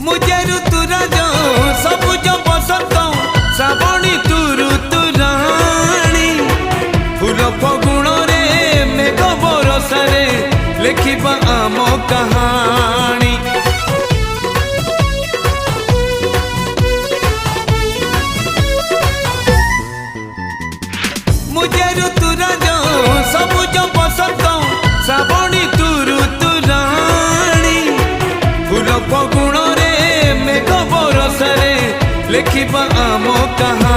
मुझे ऋतुराज सबुज बसंत श्रावणी तू ऋतुराणी फूल फगुण रे मेघ बरसारे लिखिबा आम कहानी। मुझे ऋतुराज सबुज बसंत श्रावणी तू ऋतुराणी फूल फगुण रे मेघ बरसारे लिखिबा आम कहानी।